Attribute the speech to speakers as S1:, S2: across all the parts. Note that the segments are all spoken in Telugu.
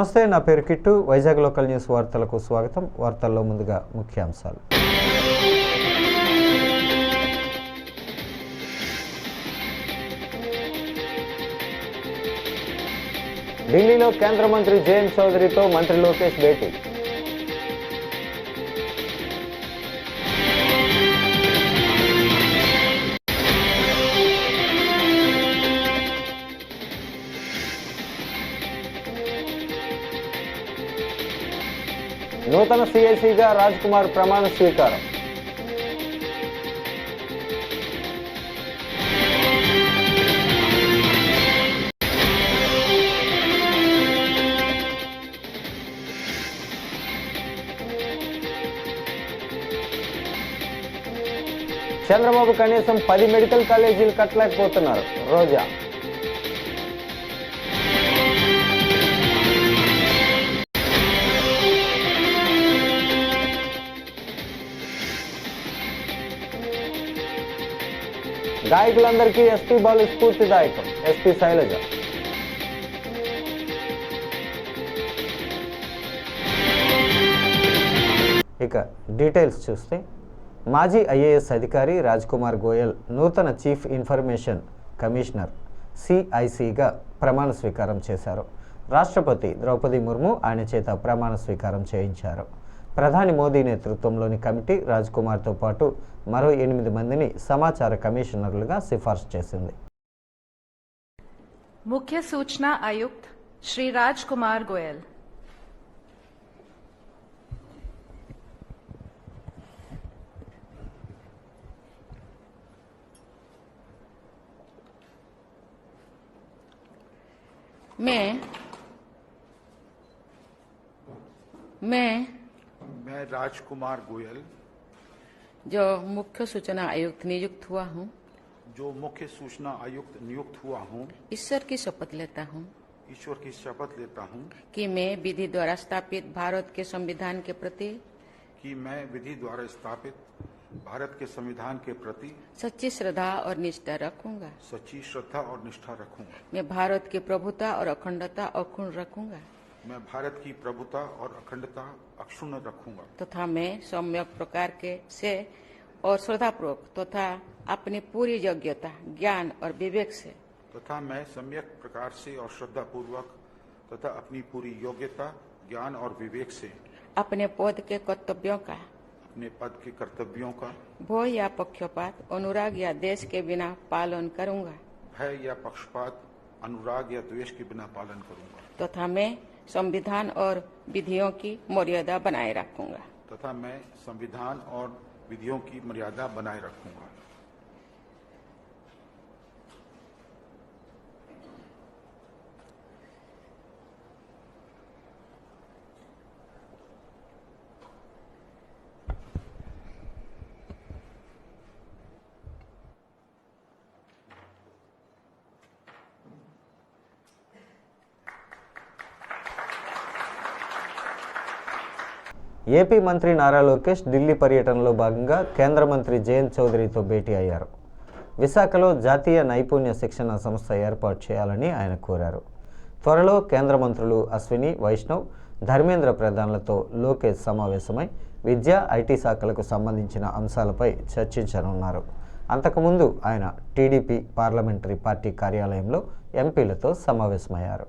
S1: నమస్తే, నా పేరు కిట్టు. వైజాగ్ లోకల్ న్యూస్ వార్తలకు స్వాగతం. వార్తల్లో ముందుగా ముఖ్యాంశాలు. ఢిల్లీలో కేంద్ర మంత్రి జయంత్ చౌదరితో మంత్రి లోకేష్ భేటీ. నూతన సిఐసిగా రాజ్ కుమార్ ప్రమాణ స్వీకారం. చంద్రబాబు కనీసం 10 మెడికల్ కాలేజీలు కట్టలేకపోతున్నారు. రోజా. గాయకులందరికీ ఎస్పీ బాలు స్ఫూర్తిదాయకం. ఎస్పీ శైలజ. ఇక డీటెయిల్స్ చూస్తే, మాజీ ఐఏఎస్ అధికారి రాజ్ కుమార్ గోయల్ నూతన చీఫ్ ఇన్ఫర్మేషన్ కమిషనర్ సిఐసిగా ప్రమాణ స్వీకారం చేశారు. రాష్ట్రపతి ద్రౌపది ముర్ము ఆయన చేత ప్రమాణ స్వీకారం చేయించారు. ప్రధాని మోదీ నేతృత్వంలోని కమిటీ రాజ్ కుమార్తో పాటు మరో 8 మందిని సమాచార కమిషనర్లుగా సిఫార్సు చేసింది.
S2: मुख्य सूचना आयुक्त श्री राज कुमार गोयल।
S3: मैं राजकुमार गोयल
S4: जो मुख्य सूचना आयुक्त नियुक्त हुआ हूँ ईश्वर की शपथ लेता हूँ कि मैं विधि द्वारा स्थापित भारत के संविधान के प्रति सच्ची श्रद्धा और निष्ठा रखूंगा। मैं भारत की प्रभुता और अखंडता अक्षुण्ण रखूंगा। तथा मैं सम्यक प्रकार से और श्रद्धापूर्वक तथा अपनी पूरी योग्यता ज्ञान और विवेक से अपने पद के कर्तव्यों का भय या पक्षपात अनुराग या द्वेष के बिना पालन करूंगा। तथा मैं संविधान और विधियों की मर्यादा बनाए रखूंगा।
S1: ఏపీ మంత్రి నారా లోకేష్ ఢిల్లీ పర్యటనలో భాగంగా కేంద్ర మంత్రి జయంత్ చౌదరితో భేటీ అయ్యారు. విశాఖలో జాతీయ నైపుణ్య శిక్షణ సంస్థ ఏర్పాటు చేయాలని ఆయన కోరారు. త్వరలో కేంద్ర మంత్రులు అశ్విని వైష్ణవ్, ధర్మేంద్ర ప్రధాన్లతో లోకేష్ సమావేశమై విద్య, ఐటీ శాఖలకు సంబంధించిన అంశాలపై చర్చించనున్నారు. అంతకుముందు ఆయన టీడీపీ పార్లమెంటరీ పార్టీ కార్యాలయంలో ఎంపీలతో సమావేశమయ్యారు.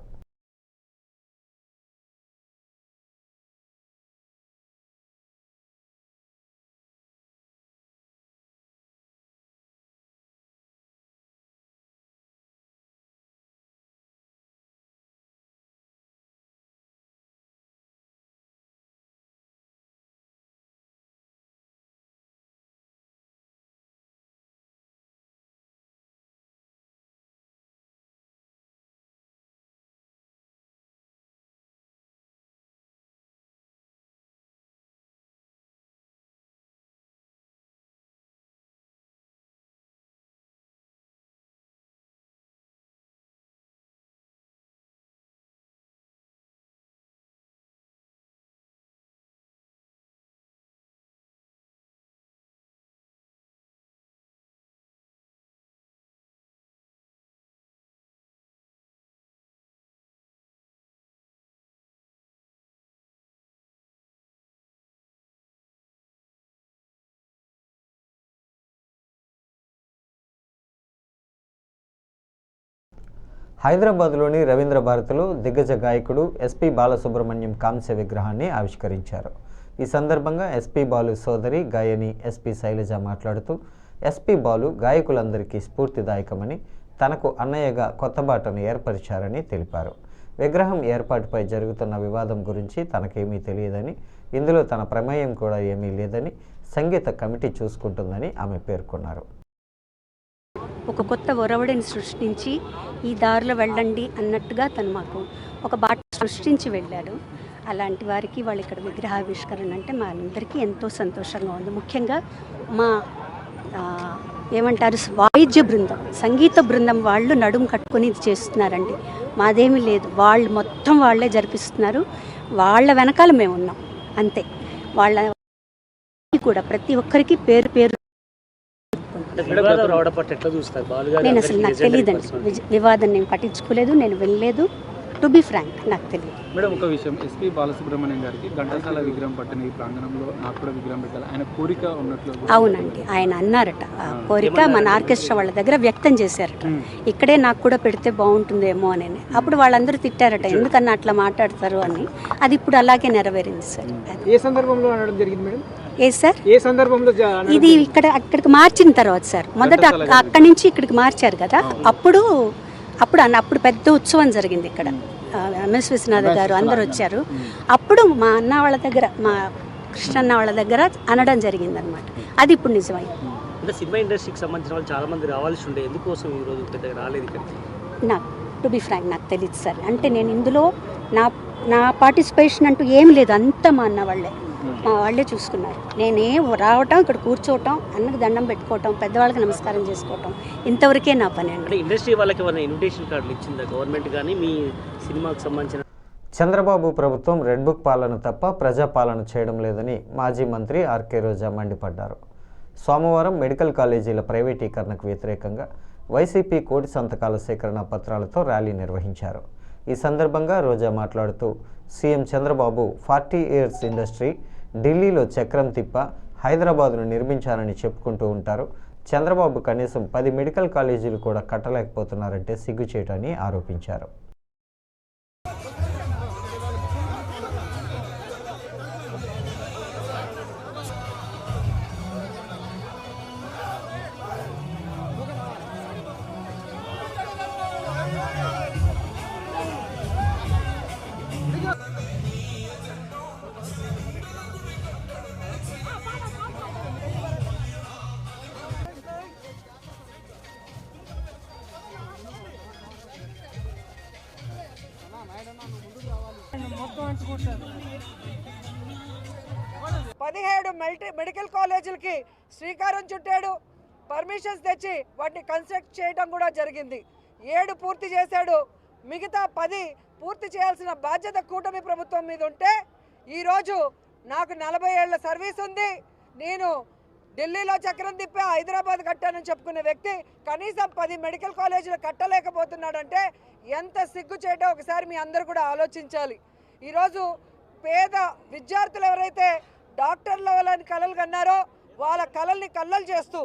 S1: హైదరాబాద్లోని రవీంద్ర భారతిలో దిగ్గజ గాయకుడు ఎస్పి బాలసుబ్రహ్మణ్యం కాంస్య విగ్రహాన్ని ఆవిష్కరించారు. ఈ సందర్భంగా ఎస్పి బాలు సోదరి గాయని ఎస్పి శైలజ మాట్లాడుతూ ఎస్పి బాలు గాయకులందరికీ స్ఫూర్తిదాయకమని, తనకు అన్నయ్యగా కొత్త బాటను ఏర్పరిచారని తెలిపారు. విగ్రహం ఏర్పాటుపై జరుగుతున్న వివాదం గురించి తనకేమీ తెలియదని, ఇందులో తన ప్రమేయం కూడా ఏమీ లేదని సంగీత కమిటీ చూసుకుంటుందని ఆమె పేర్కొన్నారు.
S3: ఒక కొత్త ఒరవడిని సృష్టించి ఈ దారిలో వెళ్ళండి అన్నట్టుగా తను మాకు ఒక బాట సృష్టించి వెళ్ళాడు. అలాంటి వారికి వాళ్ళు ఇక్కడ విగ్రహావిష్కరణ అంటే మా అందరికీ ఎంతో సంతోషంగా ఉంది. ముఖ్యంగా మా ఏమంటారు వాయిద్య బృందం, సంగీత బృందం వాళ్ళు నడుము కట్టుకొని ఇది చేస్తున్నారండి. మాదేమీ లేదు, వాళ్ళు మొత్తం వాళ్ళే జరిపిస్తున్నారు. వాళ్ళ వెనకాల మేము ఉన్నాం అంతే. వాళ్ళ కూడా ప్రతి ఒక్కరికి పేరు పేరు నేను అసలు నాకు తెలియదండి. వివాదం నేను పట్టించుకోలేదు, నేను వెళ్ళలేదు. టు బి ఫ్రాంక్ నాకు తెలియదు.
S5: మేడం, ఒక విషయం, ఎస్పి బాలసుబ్రహ్మణ్యం గారికి ఘంటసాల విగ్రహం పట్టిన ఈ ప్రాంగణంలో నాకు కూడా విగ్రహం పెట్టాలి, ఆయన కోరిక ఉన్నట్లు.
S3: అవునండి, ఆయన అన్నారట. ఆ కోరిక మన ఆర్కెస్ట్రా వాళ్ళ దగ్గర వ్యక్తం చేశారట. ఇక్కడే నాకు కూడా పెడితే బాగుంటుందేమో అని. అప్పుడు వాళ్ళందరూ తిట్టారట, ఎందుకన్నా అట్లా మాట్లాడతారు అని. అది ఇప్పుడు అలాగే నెరవేరింది సార్.
S5: ఏ సందర్భంలో అనడం జరిగింది మేడం?
S3: ఏ సార్,
S5: ఏ సందర్భంలో?
S3: ఇది అక్కడికి మార్చిన తర్వాత సార్, మొదట అక్కడి నుంచి ఇక్కడికి మార్చారు కదా, అప్పుడు పెద్ద ఉత్సవం జరిగింది ఇక్కడ. ఎంఎస్ విశ్వనాథ్ గారు అందరు వచ్చారు. అప్పుడు మా అన్న వాళ్ళ దగ్గర, మా కృష్ణన్న వాళ్ళ దగ్గర అనడం జరిగిందనమాట. అది ఇప్పుడు నిజమైంది.
S6: అంటే సినిమా ఇండస్ట్రీకి సంబంధించిన వాళ్ళు చాలా మంది రావాల్సి ఉండే, ఎందుకోసం ఈరోజు పెద్దగా రాలేదు ఇక్కడికి?
S3: నాకు టు బి ఫ్రాంక్ నాకు తెలియదు సార్. అంటే నేను ఇందులో నా పార్టిసిపేషన్ అంటూ ఏం లేదు, అంతా మా అన్న వాళ్ళే, మా వాళ్ళే చూసుకున్నారు. నేనేం రావటం, ఇక్కడ కూర్చోవటం, అన్నకు దండం పెట్టుకోవటం, పెద్దవాళ్ళకి నమస్కారం చేసుకోవటం, ఇంతవరకే నా పని అండి.
S6: అంటే ఇండస్ట్రీ వాళ్ళకి ఏమైనా ఇన్విటేషన్ కార్డులు ఇచ్చిందా గవర్నమెంట్ కానీ మీ సినిమాకి సంబంధించిన?
S1: చంద్రబాబు ప్రభుత్వం రెడ్ బుక్ పాలన తప్ప ప్రజాపాలన చేయడం లేదని మాజీ మంత్రి ఆర్కే రోజా మండిపడ్డారు. సోమవారం మెడికల్ కాలేజీల ప్రైవేటీకరణకు వ్యతిరేకంగా వైసీపీ కోటి సంతకాల సేకరణ పత్రాలతో ర్యాలీ నిర్వహించారు. ఈ సందర్భంగా రోజా మాట్లాడుతూ సీఎం చంద్రబాబు 40 ఇయర్స్ ఇండస్ట్రీ, ఢిల్లీలో చక్రం తిప్ప, హైదరాబాద్ను నిర్మించాలని చెప్పుకుంటూ ఉంటారు. చంద్రబాబు కనీసం 10 మెడికల్ కాలేజీలు కూడా కట్టలేకపోతున్నారంటే సిగ్గుచేటని ఆరోపించారు.
S7: మెడికల్ కాలేజీలకి శ్రీకారం చుట్టాడు. పర్మిషన్స్ తెచ్చి వాటిని కన్స్ట్రక్ట్ చేయడం కూడా జరిగింది. 7 పూర్తి చేశాడు. మిగతా 10 పూర్తి చేయాల్సిన బాధ్యత కూటమి ప్రభుత్వం మీద ఉంటే, ఈరోజు నాకు 40 ఏళ్ల సర్వీస్ ఉంది, నేను ఢిల్లీలో చక్రం తిప్పి హైదరాబాద్ కట్టానని చెప్పుకునే వ్యక్తి కనీసం 10 మెడికల్ కాలేజీలు కట్టలేకపోతున్నాడంటే ఎంత సిగ్గు చేయటో ఒకసారి మీ అందరూ కూడా ఆలోచించాలి. ఈరోజు పేద విద్యార్థులు ఎవరైతే డాక్టర్ల వాళ్ళని కలలు కన్నారో వాళ్ళ కలల్ని కల్లలు చేస్తూ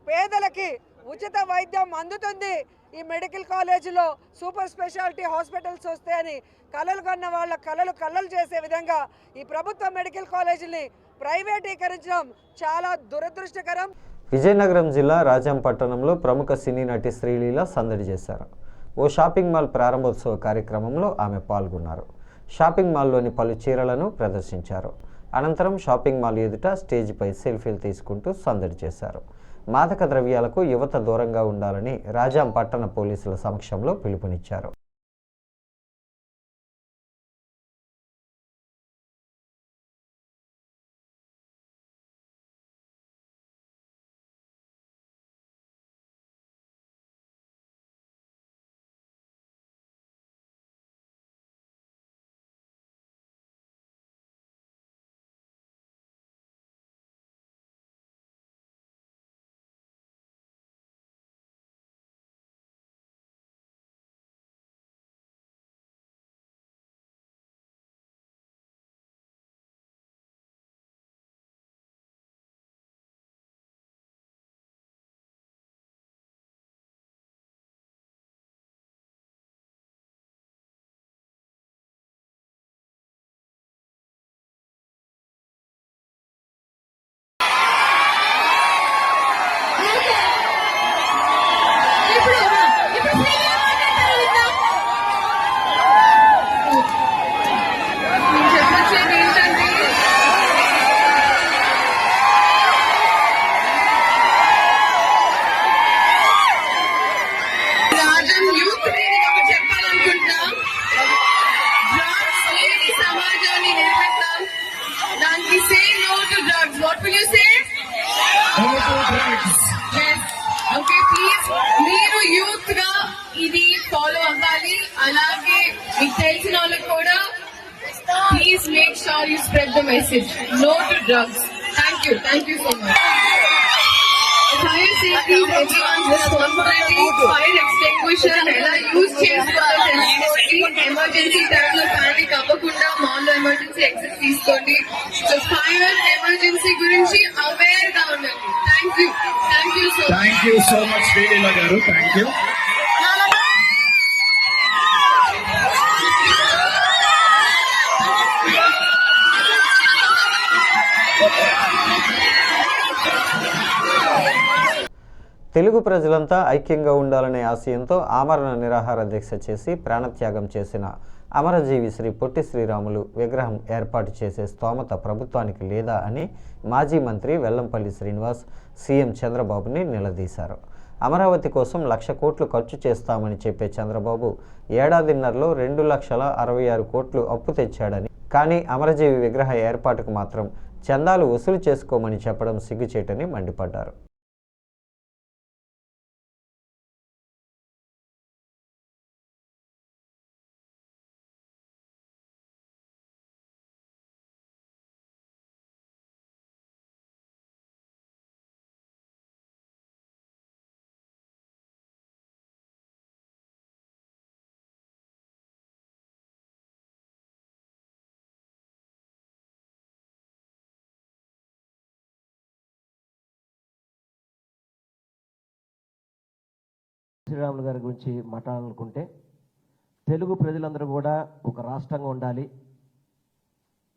S7: పేదలకి ఉచిత వైద్యం అందుతుంది, ఈ మెడికల్ కాలేజీలో సూపర్ స్పెషాలిటీ హాస్పిటల్స్ వస్తాయని కలలు కన్న వాళ్ళ కలలు చేసే విధంగా ఈ ప్రభుత్వ మెడికల్ కాలేజీని ప్రైవేటీకరించడం చాలా దురదృష్టకరం.
S1: విజయనగరం జిల్లా రాజాం పట్టణంలో ప్రముఖ సినీ నటి శ్రీలీల సందడి చేశారు. ఓ షాపింగ్ మాల్ ప్రారంభోత్సవ కార్యక్రమంలో ఆమె పాల్గొన్నారు. షాపింగ్ మాల్లోని పలు చీరలను ప్రదర్శించారు. అనంతరం షాపింగ్ మాల్ ఎదుట స్టేజ్పై సెల్ఫీలు తీసుకుంటూ సందడి చేశారు. మాదక ద్రవ్యాలకు యువత దూరంగా ఉండాలని రాజాం పట్టణ పోలీసుల సమక్షంలో పిలుపునిచ్చారు.
S8: What will you say? No to drugs. Yes. Okay, please. మీరు యూత్ గా ఇది ఫాలో అవ్వాలి. అలాగే మీకు తెలిసిన వాళ్ళకి కూడా please make sure you spread the message. No to drugs. Thank you. Thank you so much. Fire safety is everyone's responsibility. Fire extinguisher ఎలా యూజ్ చేసుకోవాలో తెలుసుకోండి. ఎమర్జెన్సీ టైంలో ప్యానిక్ అవ్వకుండా మాల్లో ఎమర్జెన్సీ ఎగ్జిట్ తీసుకోండి. సో ఫైర్ ఎమర్జెన్సీ గురించి అవేర్ గా ఉండండి. Thank you.
S9: Thank you so much Sreeleela garu. Thank you.
S1: Telugu ప్రజలంతా ఐక్యంగా ఉండాలనే ఆశయంతో ఆమరణ నిరాహార దీక్ష చేసి ప్రాణత్యాగం చేసిన అమరజీవి శ్రీ పొట్టి శ్రీరాములు విగ్రహం ఏర్పాటు చేసే స్తోమత ప్రభుత్వానికి లేదా అని మాజీ మంత్రి వెల్లంపల్లి శ్రీనివాస్ సీఎం చంద్రబాబుని నిలదీశారు. అమరావతి కోసం 1,00,000 కోట్లు ఖర్చు చేస్తామని చెప్పే చంద్రబాబు ఏడాదిన్నరలో 2,66 కోట్లు అప్పు తెచ్చాడని, కానీ అమరజీవి విగ్రహ ఏర్పాటుకు మాత్రం చందాలు వసూలు చేసుకోమని చెప్పడం సిగ్గుచేటని మండిపడ్డారు.
S10: శ్రీరాములు గారి గురించి మాట్లాడాలనుకుంటే, తెలుగు ప్రజలందరూ కూడా ఒక రాష్ట్రంగా ఉండాలి,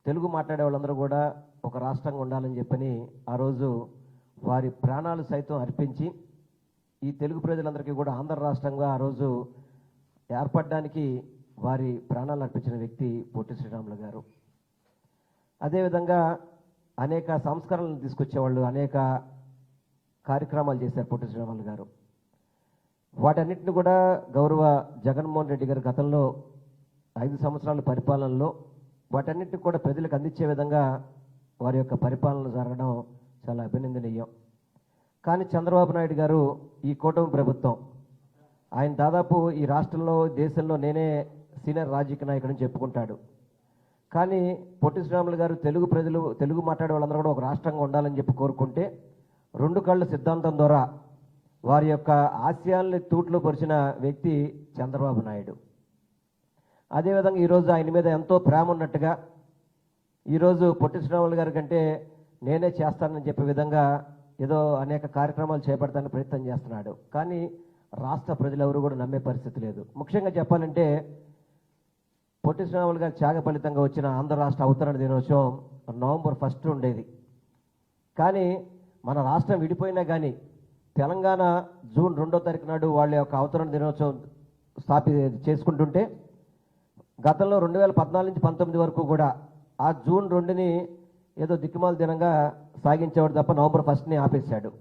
S10: తెలుగు మాట్లాడే వాళ్ళందరూ కూడా ఒక రాష్ట్రంగా ఉండాలని చెప్పని ఆ రోజు వారి ప్రాణాలు సైతం అర్పించి ఈ తెలుగు ప్రజలందరికీ కూడా ఆంధ్ర రాష్ట్రంగా ఆ రోజు ఏర్పడడానికి వారి ప్రాణాలు అర్పించిన వ్యక్తి పొట్టి శ్రీరాములు గారు. అదేవిధంగా అనేక సంస్కరణలు తీసుకొచ్చేవాళ్ళు, అనేక కార్యక్రమాలు చేశారు పొట్టి శ్రీరాములు గారు. వాటన్నిటిని కూడా గౌరవ జగన్మోహన్ రెడ్డి గారి గతంలో 5 సంవత్సరాల పరిపాలనలో వాటన్నిటిని కూడా ప్రజలకు అందించే విధంగా వారి యొక్క పరిపాలన జరగడం చాలా అభినందనీయం. కానీ చంద్రబాబు నాయుడు గారు, ఈ కూటమి ప్రభుత్వం, ఆయన దాదాపు ఈ రాష్ట్రంలో దేశంలో నేనే సీనియర్ రాజకీయ నాయకుడిని చెప్పుకుంటాడు. కానీ పొట్టి శ్రీరాములు గారు తెలుగు ప్రజలు, తెలుగు మాట్లాడే వాళ్ళందరూ కూడా ఒక రాష్ట్రంగా ఉండాలని చెప్పి కోరుకుంటే 2 కళ్ళ సిద్ధాంతం ద్వారా వారి యొక్క ఆశయాల్ని తూట్లో పరిచిన వ్యక్తి చంద్రబాబు నాయుడు. అదేవిధంగా ఈరోజు ఆయన మీద ఎంతో ప్రేమ ఉన్నట్టుగా ఈరోజు పొట్టి శ్రీరాములు గారి కంటే నేనే చేస్తానని చెప్పే విధంగా ఏదో అనేక కార్యక్రమాలు చేపడతానికి ప్రయత్నం చేస్తున్నాడు. కానీ రాష్ట్ర ప్రజలు ఎవరు కూడా నమ్మే పరిస్థితి లేదు. ముఖ్యంగా చెప్పాలంటే పొట్టి శ్రీరాములు గారి త్యాగ ఫలితంగా వచ్చిన ఆంధ్ర రాష్ట్ర అవతరణ దినోత్సవం నవంబర్ 1 ఉండేది. కానీ మన రాష్ట్రం విడిపోయినా కానీ తెలంగాణ జూన్ 2వ తారీఖు నాడు వాళ్ళ యొక్క అవతరణ దినోత్సవం చేసుకుంటుంటే గతంలో 2014 నుంచి 19 వరకు కూడా ఆ జూన్ 2ని ఏదో దిక్కుమాల దినంగా సాగించేవాడు తప్ప నవంబర్ 1ని ఆపేశాడు.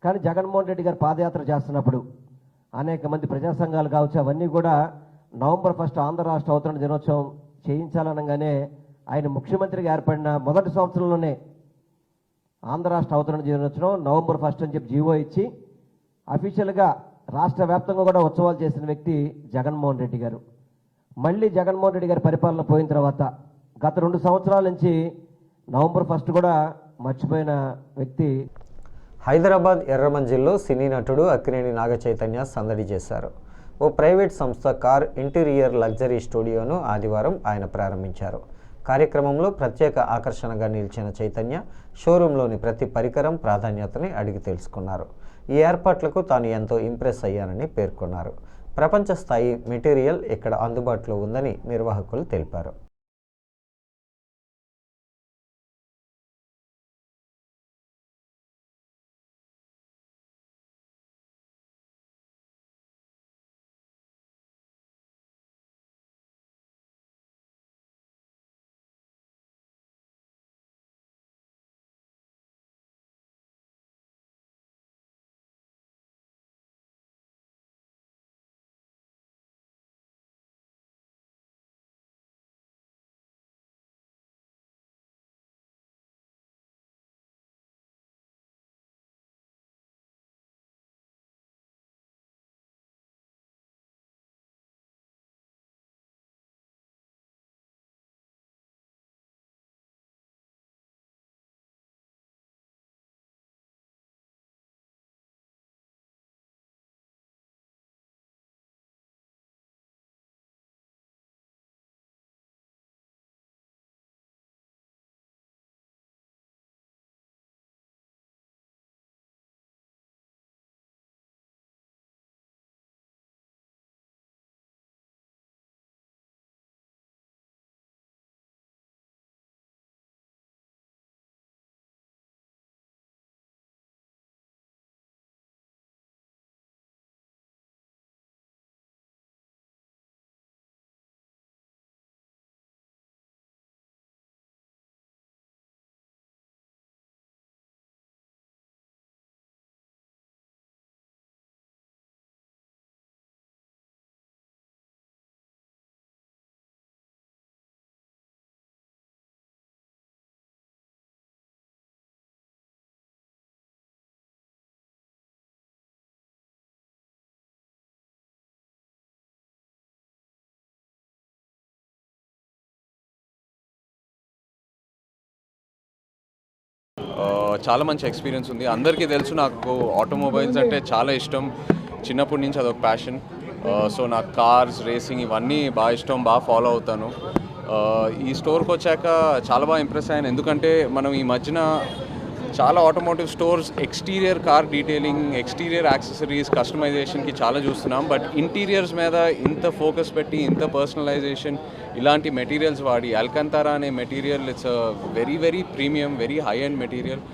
S10: కానీ జగన్మోహన్ రెడ్డి గారు పాదయాత్ర చేస్తున్నప్పుడు అనేక మంది ప్రజా సంఘాలు కావచ్చు, అవన్నీ కూడా నవంబర్ 1 ఆంధ్ర రాష్ట్ర అవతరణ దినోత్సవం చేయించాలనగానే ఆయన ముఖ్యమంత్రిగా ఏర్పడిన మొదటి సంవత్సరంలోనే ఆంధ్ర రాష్ట్ర అవతరణ దినోత్సవం నవంబర్ 1 అని చెప్పి జీవో ఇచ్చి అఫీషియల్గా రాష్ట్ర వ్యాప్తంగా కూడా ఉత్సవాలు చేసిన వ్యక్తి జగన్మోహన్ రెడ్డి గారు. మళ్ళీ జగన్మోహన్ రెడ్డి గారి పరిపాలన పోయిన తర్వాత గత 2 సంవత్సరాల నుంచి నవంబర్ 1 కూడా మర్చిపోయిన వ్యక్తి.
S1: హైదరాబాద్ ఎర్రమంజిల్లో సినీ నటుడు అక్కినేని నాగ చైతన్య సందడి చేశారు. ఓ ప్రైవేట్ సంస్థ కార్ ఇంటీరియర్ లగ్జరీ స్టూడియోను ఆదివారం ఆయన ప్రారంభించారు. కార్యక్రమంలో ప్రత్యేక ఆకర్షణగా నిలిచిన చైతన్య షోరూంలోని ప్రతి పరికరం ప్రాధాన్యతని అడిగి తెలుసుకున్నారు. ఈ ఏర్పాట్లకు తాను ఎంతో ఇంప్రెస్ అయ్యానని పేర్కొన్నారు. ప్రపంచ స్థాయి మెటీరియల్ ఇక్కడ అందుబాటులో ఉందని నిర్వాహకులు తెలిపారు.
S11: చాలా మంచి ఎక్స్పీరియన్స్ ఉంది. అందరికీ తెలుసు నాకు ఆటోమొబైల్స్ అంటే చాలా ఇష్టం, చిన్నప్పటి నుంచి అదొక ప్యాషన్. సో నాకు కార్స్, రేసింగ్ ఇవన్నీ బాగా ఇష్టం, బాగా ఫాలో అవుతాను. ఈ స్టోర్కి వచ్చాక చాలా బాగా ఇంప్రెస్ అయ్యాను, ఎందుకంటే మనం ఈ మధ్యన చాలా automotive stores exterior car detailing, exterior accessories, కస్టమైజేషన్కి చాలా చూస్తున్నాం. బట్ ఇంటీరియర్స్ మీద ఇంత ఫోకస్ పెట్టి, ఇంత పర్సనలైజేషన్, ఇలాంటి మెటీరియల్స్ వాడి, అల్కంతారా అనే material it's very very premium, very high and material.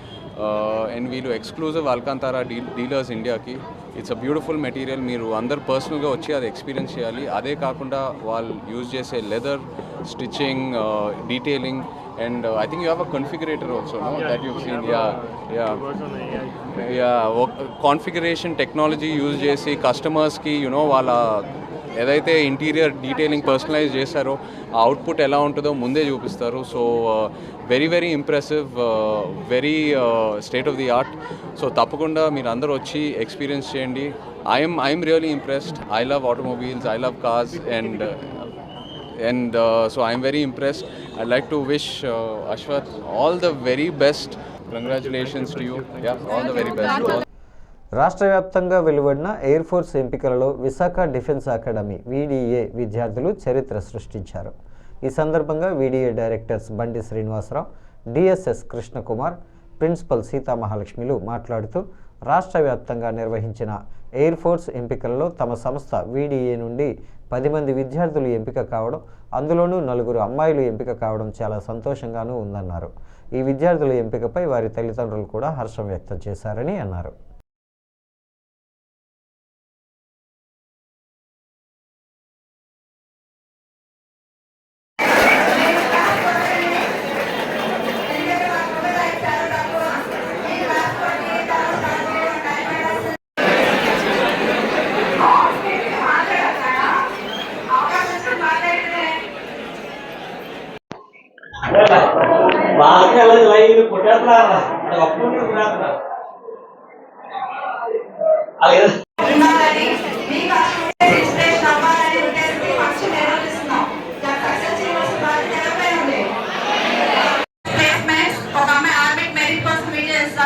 S11: And వీళ్ళు ఎక్స్క్లూజివ్ అల్కంతారా డీలర్స్ ఇండియాకి. It's a beautiful material. మీరు అందరు పర్సనల్గా వచ్చి అది ఎక్స్పీరియన్స్ చేయాలి. అదే కాకుండా వాళ్ళు యూజ్ చేసే leather, stitching, detailing, and I think you have a configurator also, no? That you've seen. Configuration technology use చేసి కస్టమర్స్కి వాళ్ళ ఏదైతే ఇంటీరియర్ డీటెయిలింగ్ పర్సనలైజ్ చేశారో ఆ అవుట్పుట్ ఎలా ఉంటుందో ముందే చూపిస్తారు. So very very impressive, very state of the art. So తప్పకుండా మీరు అందరూ వచ్చి ఎక్స్పీరియన్స్ చేయండి. I'm really impressed. I love automobiles, I love cars, and so I'm very impressed. I'd like to wish Ashwath all the very best. Congratulations to you. Yeah, all the very best.
S1: రాష్ట్ర వ్యాప్తంగా వెలువడిన ఎయిర్ ఫోర్స్ ఎంపికలలో విశాఖ డిఫెన్స్ అకాడమీ VDA విద్యార్థులు చరిత్ర సృష్టించారు. ఈ సందర్భంగా VDA directors Bandi Srinivasarao, DSS Krishnakumar, principal సీతామహాలక్ష్మిలు మాట్లాడుతూ రాష్ట్ర వ్యాప్తంగా నిర్వహించిన ఎయిర్ ఫోర్స్ ఎంపికలలో తమ సంస్థ VDA నుండి 10 మంది విద్యార్థులు ఎంపిక కావడం, అందులోనూ 4 అమ్మాయిలు ఎంపిక కావడం చాలా సంతోషంగానూ ఉందన్నారు. ఈ విద్యార్థుల ఎంపికపై వారి తల్లిదండ్రులు కూడా హర్షం వ్యక్తం చేశారని అన్నారు.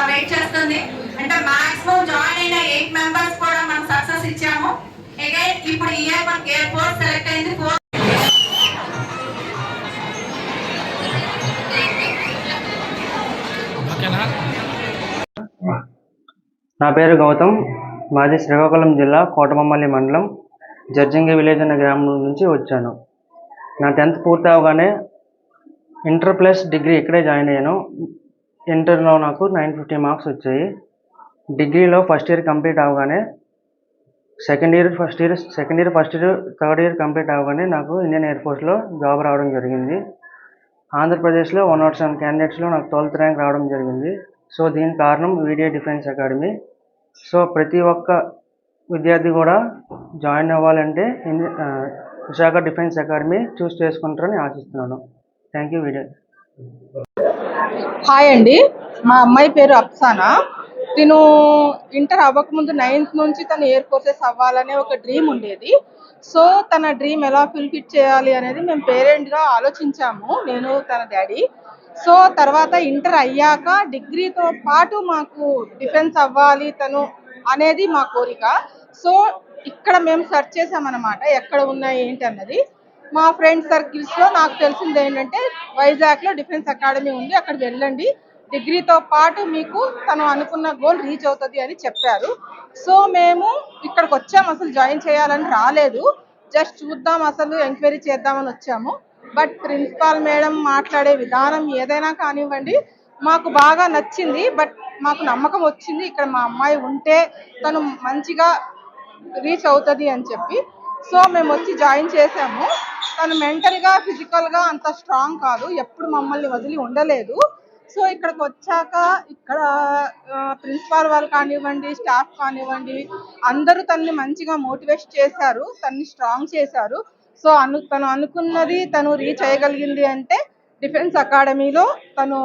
S12: వెయిట్ చేస్తుంది అంటే మాక్సిమం జాయిన్ అయిన 8 మెంబర్స్ కూడా మనం సక్సెస్ ఇచ్చాము. అగైన్ ఇప్పుడు ఈ ఇయర్ మనకి ఎయిర్ ఫోర్స్ సెలెక్ట్ అయింది.
S13: నా పేరు గౌతమ్, మాది శ్రీకాకుళం జిల్లా కోటబొమ్మల్లి మండలం జర్జంగి విలేజ్ అనే గ్రామం నుంచి వచ్చాను. నా 10th పూర్తి అవగానే ఇంటర్ ప్లస్ డిగ్రీ ఇక్కడే జాయిన్ అయ్యాను. ఇంటర్లో నాకు 950 మార్క్స్ వచ్చాయి. డిగ్రీలో ఫస్ట్ ఇయర్ కంప్లీట్ అవగానే second year third year complete అవగానే నాకు ఇండియన్ ఎయిర్ ఫోర్స్లో జాబ్ రావడం జరిగింది. ఆంధ్రప్రదేశ్లో 107 క్యాండిడేట్స్లో నాకు 12th ర్యాంక్ రావడం జరిగింది. సో దీనికి కారణం VDA డిఫెన్స్ అకాడమీ. సో ప్రతి ఒక్క విద్యార్థి కూడా జాయిన్ అవ్వాలంటే విశాఖ డిఫెన్స్ అకాడమీ చూస్ చేసుకుంటారని ఆశిస్తున్నాను. Thank you VDA.
S14: హాయ్ అండి, మా అమ్మాయి పేరు అప్సానా. తిను ఇంటర్ అవ్వకముందు 9th నుంచి తను ఎయిర్ ఫోర్సెస్ అవ్వాలనే ఒక డ్రీమ్ ఉండేది. సో తన డ్రీమ్ ఎలా ఫుల్ఫిల్ చేయాలి అనేది మేము పేరెంట్గా ఆలోచించాము, నేను తన డాడీ. సో తర్వాత ఇంటర్ అయ్యాక డిగ్రీతో పాటు మాకు డిఫెన్స్ అవ్వాలి తను అనేది మా కోరిక. సో ఇక్కడ మేము సెర్చ్ చేసామన్నమాట ఎక్కడ ఉన్నాయి ఏంటి అన్నది. మా ఫ్రెండ్ సర్కిల్స్లో నాకు తెలిసింది ఏంటంటే వైజాగ్లో డిఫెన్స్ అకాడమీ ఉంది, అక్కడికి వెళ్ళండి, డిగ్రీతో పాటు మీకు తను అనుకున్న గోల్ రీచ్ అవుతుంది అని చెప్పారు. సో మేము ఇక్కడికి వచ్చాము, అసలు జాయిన్ చేయాలని రాలేదు, జస్ట్ చూద్దాం అసలు ఎంక్వైరీ చేద్దామని వచ్చాము. బట్ ప్రిన్సిపాల్ మేడం మాట్లాడే విధానం ఏదైనా కానివ్వండి మాకు బాగా నచ్చింది. బట్ మాకు నమ్మకం వచ్చింది ఇక్కడ మా అమ్మాయి ఉంటే తను మంచిగా రీచ్ అవుతుంది అని చెప్పి. సో మేము వచ్చి జాయిన్ చేసాము. తను మెంటల్గా ఫిజికల్గా అంత స్ట్రాంగ్ కాదు, ఎప్పుడు మమ్మల్ని వదిలి ఉండలేదు. సో ఇక్కడికి వచ్చాక ఇక్కడ ప్రిన్సిపాల్ వాళ్ళు కానివ్వండి, స్టాఫ్ కానివ్వండి, అందరూ తనని మంచిగా మోటివేట్ చేశారు, తనని స్ట్రాంగ్ చేశారు. సో తను అనుకున్నది తను రీచ్ అయ్యగలిగింది అంటే డిఫెన్స్ అకాడమీలో తను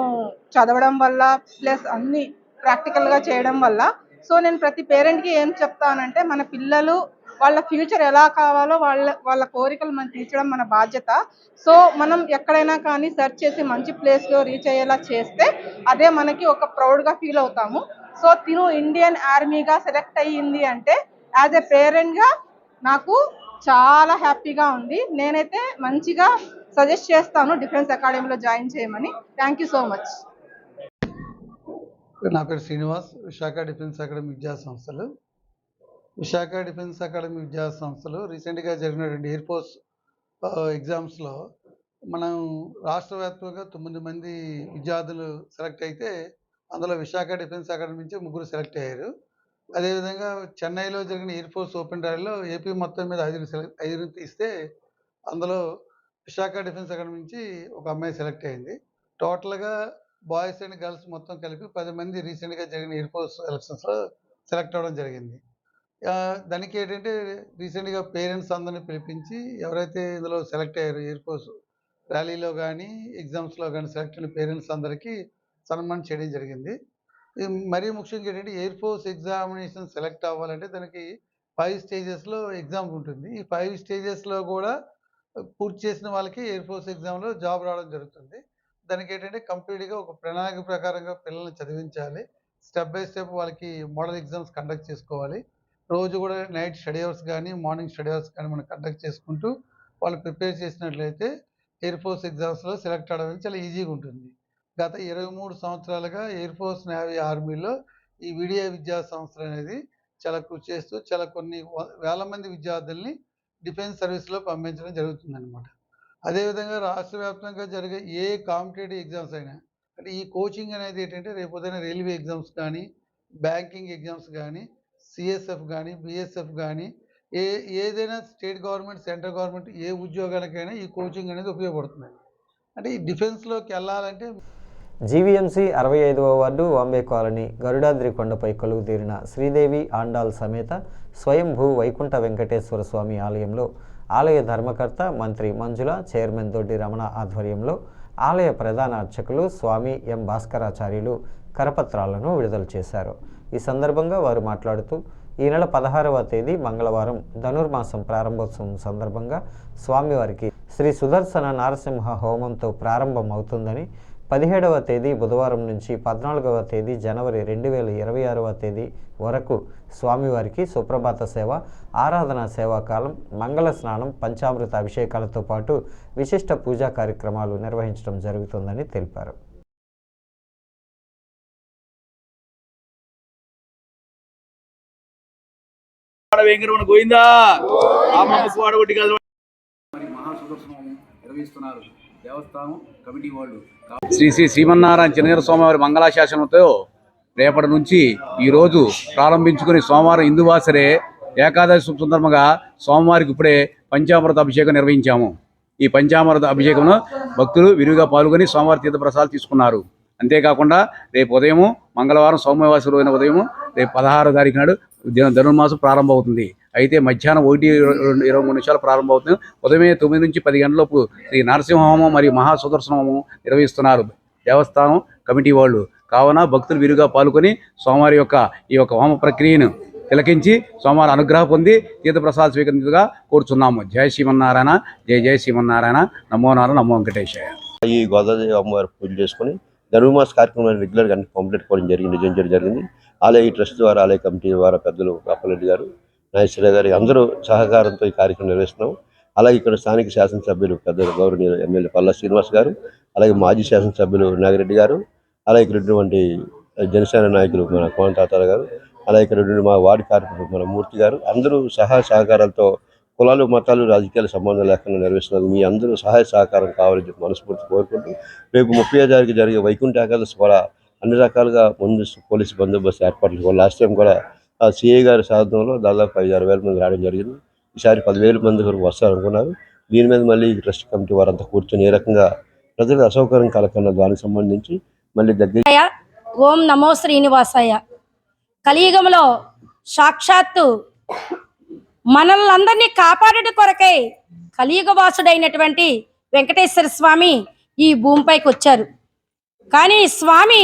S14: చదవడం వల్ల ప్లస్ అన్ని ప్రాక్టికల్గా చేయడం వల్ల. సో నేను ప్రతి పేరెంట్కి ఏం చెప్తానంటే మన పిల్లలు వాళ్ళ ఫ్యూచర్ ఎలా కావాలో వాళ్ళ కోరికలు మనం తీర్చడం మన బాధ్యత. సో మనం ఎక్కడైనా కానీ సెర్చ్ చేసి మంచి ప్లేస్లో రీచ్ అయ్యేలా చేస్తే అదే మనకి ఒక ప్రౌడ్గా ఫీల్ అవుతాము. సో తిను ఇండియన్ ఆర్మీగా సెలెక్ట్ అయ్యింది అంటే యాజ్ ఎ పేరెంట్గా నాకు చాలా హ్యాపీగా ఉంది. నేనైతే మంచిగా సజెస్ట్ చేస్తాను డిఫెన్స్ అకాడమీలో జాయిన్ చేయమని. Thank you so much.
S15: నా పేరు శ్రీనివాస్, విశాఖ డిఫెన్స్ అకాడమీ విద్యా సంస్థలు. విశాఖ డిఫెన్స్ అకాడమీ విద్యా సంస్థలు రీసెంట్గా జరిగినటువంటి ఎయిర్ ఫోర్స్ ఎగ్జామ్స్లో మనం రాష్ట్ర వ్యాప్తంగా 9 మంది విద్యార్థులు సెలెక్ట్ అయితే అందులో విశాఖ డిఫెన్స్ అకాడమీ నుంచి 3 సెలెక్ట్ అయ్యారు. అదేవిధంగా చెన్నైలో జరిగిన ఎయిర్ ఫోర్స్ ఓపెన్ ట్రయల్లో ఏపీ మొత్తం మీద 5 తీస్తే అందులో విశాఖ డిఫెన్స్ అకాడమీ నుంచి ఒక అమ్మాయి సెలెక్ట్ అయింది. టోటల్గా బాయ్స్ అండ్ గర్ల్స్ మొత్తం కలిపి 10 మంది రీసెంట్గా జరిగిన ఎయిర్ ఫోర్స్ ఎలక్షన్స్లో సెలెక్ట్ అవ్వడం జరిగింది. దానికి ఏంటంటే రీసెంట్గా పేరెంట్స్ అందరినీ పిలిపించి ఎవరైతే ఇందులో సెలెక్ట్ అయ్యారో ఎయిర్ ఫోర్స్ ర్యాలీలో కానీ ఎగ్జామ్స్లో కానీ సెలెక్ట్ అయిన పేరెంట్స్ అందరికీ సన్మానం చేయడం జరిగింది. మరీ ముఖ్యంగా ఏంటంటే ఎయిర్ ఫోర్స్ ఎగ్జామినేషన్ సెలెక్ట్ అవ్వాలంటే దానికి 5 స్టేజెస్లో ఎగ్జామ్ ఉంటుంది. ఈ 5 స్టేజెస్లో కూడా పూర్తి చేసిన వాళ్ళకి ఎయిర్ ఫోర్స్ ఎగ్జామ్లో జాబ్ రావడం జరుగుతుంది. దానికి ఏంటంటే కంప్లీట్గా ఒక ప్రణాళిక ప్రకారంగా పిల్లల్ని చదివించాలి. స్టెప్ బై స్టెప్ వాళ్ళకి మోడల్ ఎగ్జామ్స్ కండక్ట్ చేసుకోవాలి. రోజు కూడా నైట్ స్టడీ అవర్స్ కానీ మార్నింగ్ స్టడీ అవర్స్ కానీ మనం కండక్ట్ చేసుకుంటూ వాళ్ళు ప్రిపేర్ చేసినట్లయితే ఎయిర్ ఫోర్స్ ఎగ్జామ్స్లో సెలెక్ట్ అవ్వడం చాలా ఈజీగా ఉంటుంది. గత 23 సంవత్సరాలుగా ఎయిర్ ఫోర్స్, నేవీ, ఆర్మీలో ఈ విడియా విద్యా సంస్థలు అనేది చాలా కృషి చేస్తూ చాలా కొన్ని వేల మంది విద్యార్థుల్ని డిఫెన్స్ సర్వీస్లో పంపించడం జరుగుతుందన్నమాట. అదేవిధంగా రాష్ట్ర వ్యాప్తంగా జరిగే ఏ కాంపిటేటివ్ ఎగ్జామ్స్ అయినా అంటే ఈ కోచింగ్ అనేది ఏంటంటే రేపొద్దున రైల్వే ఎగ్జామ్స్ కానీ, బ్యాంకింగ్ ఎగ్జామ్స్ కానీ, సిఎస్ఎఫ్ కానీ, బిఎస్ఎఫ్ కానీ ఏదైనా స్టేట్ గవర్నమెంట్, సెంట్రల్ గవర్నమెంట్ ఏ ఉద్యోగాలకైనా ఈ కోచింగ్ అనేది ఉపయోగపడుతుంది. అంటే ఈ డిఫెన్స్లోకి వెళ్ళాలంటే
S1: జీవీఎంసీ 65వ వార్డు వాంబే కాలనీ గరుడాద్రి కొండపై కొలువుదీరిన శ్రీదేవి ఆండాల్ సమేత స్వయంభూ వైకుంఠ వెంకటేశ్వర స్వామి ఆలయంలో ఆలయ ధర్మకర్త మంత్రి మంజుల, చైర్మన్ దొడ్డి రమణ ఆధ్వర్యంలో ఆలయ ప్రధాన అర్చకులు స్వామి ఎం భాస్కరాచార్యులు కరపత్రాలను విడుదల చేశారు. ఈ సందర్భంగా వారు మాట్లాడుతూ ఈ నెల 16వ తేదీ మంగళవారం ధనుర్మాసం ప్రారంభోత్సవం సందర్భంగా స్వామివారికి శ్రీ సుదర్శన నారసింహ హోమంతో ప్రారంభం అవుతుందని, 17వ తేదీ బుధవారం నుంచి 14వ తేదీ జనవరి 2026వ తేదీ వరకు స్వామివారికి సుప్రభాత సేవ, ఆరాధన సేవాకాలం, మంగళ స్నానం, పంచామృత అభిషేకాలతో పాటు విశిష్ట పూజా కార్యక్రమాలు నిర్వహించడం జరుగుతుందని తెలిపారు.
S16: నిర్వహిస్తున్నారు దేవస్థానం కమిటీ వాళ్ళు. శ్రీ శ్రీ శ్రీమన్నారాయణ చిన్నగిరి స్వామివారి మంగళాశాసనంతో రేపటి నుంచి ఈరోజు ప్రారంభించుకుని సోమవారం ఇందువాసరే ఏకాదశి సందర్భంగా సోమవారికి ఇప్పుడే పంచామృత అభిషేకం నిర్వహించాము. ఈ పంచామృత అభిషేకంలో భక్తులు విరివిగా పాల్గొని సోమవారి తీర్థప్రసాదాలు తీసుకున్నారు. అంతేకాకుండా రేపు ఉదయము మంగళవారం సోమవారం రోజున ఉదయం రేపు 16వ తారీఖు నాడు ధనుర్మాసం ప్రారంభమవుతుంది. అయితే మధ్యాహ్నం 1:23 ప్రారంభమవుతుంది. ఉదయం 9 నుంచి 10 గంటలలోపు శ్రీ నరసింహ హోమం మరియు మహాసుదర్శన హోమం నిర్వహిస్తున్నారు దేవస్థానం కమిటీ వాళ్ళు. కావున భక్తులు విరిగా పాల్గొని సోమవారి ఈ యొక్క హోమ ప్రక్రియను తిలకించి సోమవారం అనుగ్రహం పొంది తీర్థప్రసాద స్వీకరించగా కోరుచున్నాము. జయ శ్రీమన్నారాయణ, జయ జయ శ్రీమన్నారాయణ, నమో నారాయణ, నమో వెంకటేశాయ.
S17: ఈ గోదావరి అమ్మవారి పూజ చేసుకుని ధనుర్మాస కార్యక్రమాన్ని రెగ్యులర్గా అన్ని కంప్లీట్ కావడం జరిగింది. ఆలయ ట్రస్ట్ ద్వారా, ఆలయ కమిటీ ద్వారా పెద్దలు అప్పలరెడ్డి గారు, నాగేశ్వర గారి అందరూ సహకారంతో ఈ కార్యక్రమం నిర్వహిస్తున్నాం. అలాగే ఇక్కడ స్థానిక శాసనసభ్యులు పెద్దలు గౌరవనీయులు ఎమ్మెల్యే పల్లా శ్రీనివాస్ గారు, అలాగే మాజీ శాసనసభ్యులు నాగిరెడ్డి గారు, అలాగే ఇక్కడ ఉన్నటువంటి జనసేన నాయకులు మన కోన తాతారావు గారు, అలాగే ఇక్కడ ఉన్న మా వార్డు కార్యకర్తలు మన మూర్తి గారు, అందరూ సహకారాలతో కులాలు, మతాలు, రాజకీయాల సంబంధం లేకుండా నిర్వహిస్తున్నారు. మీ అందరూ సహాయ సహకారం కావాలని చెప్పి మనస్ఫూర్తి కోరుకుంటూ రేపు 30వ తారీఖు జరిగే వైకుంఠ ఏకాదశి కూడా అన్ని రకాలుగా ముందు పోలీసు బందోబస్తు ఏర్పాట్లు లాస్ట్ టైం కూడా సిఐ గారి సాధనంలో దాదాపు 5-6 వేల మంది రావడం జరిగింది. ఈసారి 10,000 మంది వరకు వస్తారనుకున్నారు. దీని మీద మళ్ళీ ట్రస్ట్ కమిటీ వారంతా కూర్చొని ఏ రకంగా ప్రజలకు అసౌకర్యం కలగకుండా దానికి సంబంధించి మళ్ళీ దగ్గర.
S18: ఓం నమో శ్రీనివాసాయ. కలియుగంలో సాక్షాత్తు మనల్ని కాపాడట కొరకై కలియుగ వాసుడైనటువంటి వెంకటేశ్వర స్వామి ఈ భూమిపైకి వచ్చారు. కానీ స్వామి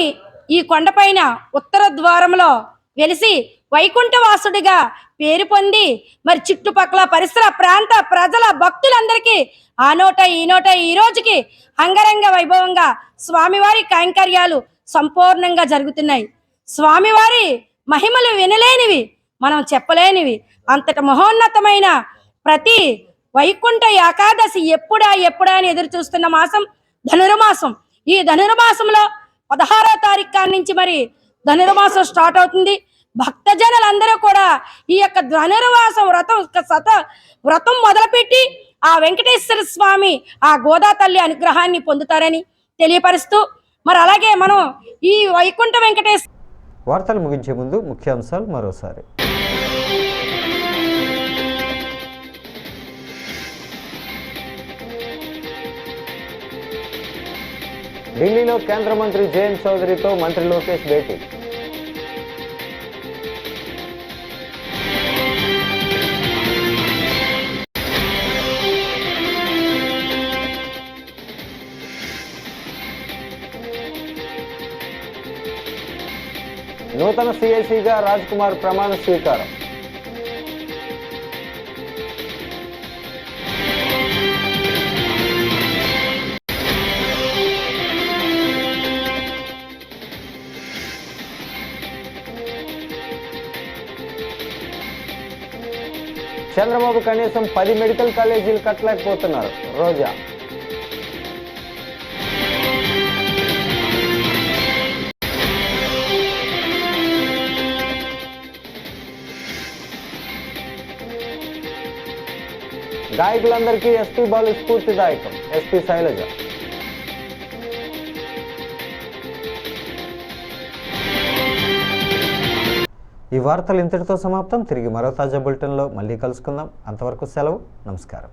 S18: ఈ కొండపైన ఉత్తర ద్వారంలో వెలిసి వైకుంఠవాసుడిగా పేరు పొంది మరి చుట్టుపక్కల పరిసర ప్రాంత ప్రజల భక్తులందరికీ ఆ నోట ఈ రోజుకి అంగరంగ వైభవంగా స్వామివారి కైంకర్యాలు సంపూర్ణంగా జరుగుతున్నాయి. స్వామివారి మహిమలు వినలేనివి, మనం చెప్పలేనివి. అంతట మహోన్నతమైన ప్రతి వైకుంఠ ఏకాదశి ఎప్పుడా అని ఎదురు చూస్తున్న మాసం ధనుర్మాసం. ఈ ధనుర్మాసంలో 16వ తారీఖు నుంచి మరి ధనుర్మాసం స్టార్ట్ అవుతుంది. భక్తజనులందరూ కూడా ఈ యొక్క ధనుర్మాసం వ్రతం మొదలుపెట్టి ఆ వెంకటేశ్వర స్వామి ఆ గోదా తల్లి అనుగ్రహాన్ని పొందుతారని తెలియపరుస్తూ మరి అలాగే మనం ఈ వైకుంఠ వెంకటేశ్వర
S1: వార్తలు ముగించే ముందు ముఖ్యాంశాలు మరోసారి. ఢిల్లీలో కేంద్ర మంత్రి జయంత్ చౌదరితో మంత్రి లోకేష్ భేటీ. నూతన సిఐసిగా రాజ్ కుమార్ ప్రమాణ స్వీకారం. చంద్రబాబు కనీసం 10 మెడికల్ కాలేజీలు కట్టలేకపోతున్నారు. రోజా. గాయకులందరికీ ఎస్పీ బాలు స్ఫూర్తిదాయకం. ఎస్పీ శైలజ. ఈ వార్తలు ఇంతటితో సమాప్తం. తిరిగి మరో తాజా బులెటిన్లో మళ్ళీ కలుసుకుందాం. అంతవరకు సెలవు. నమస్కారం.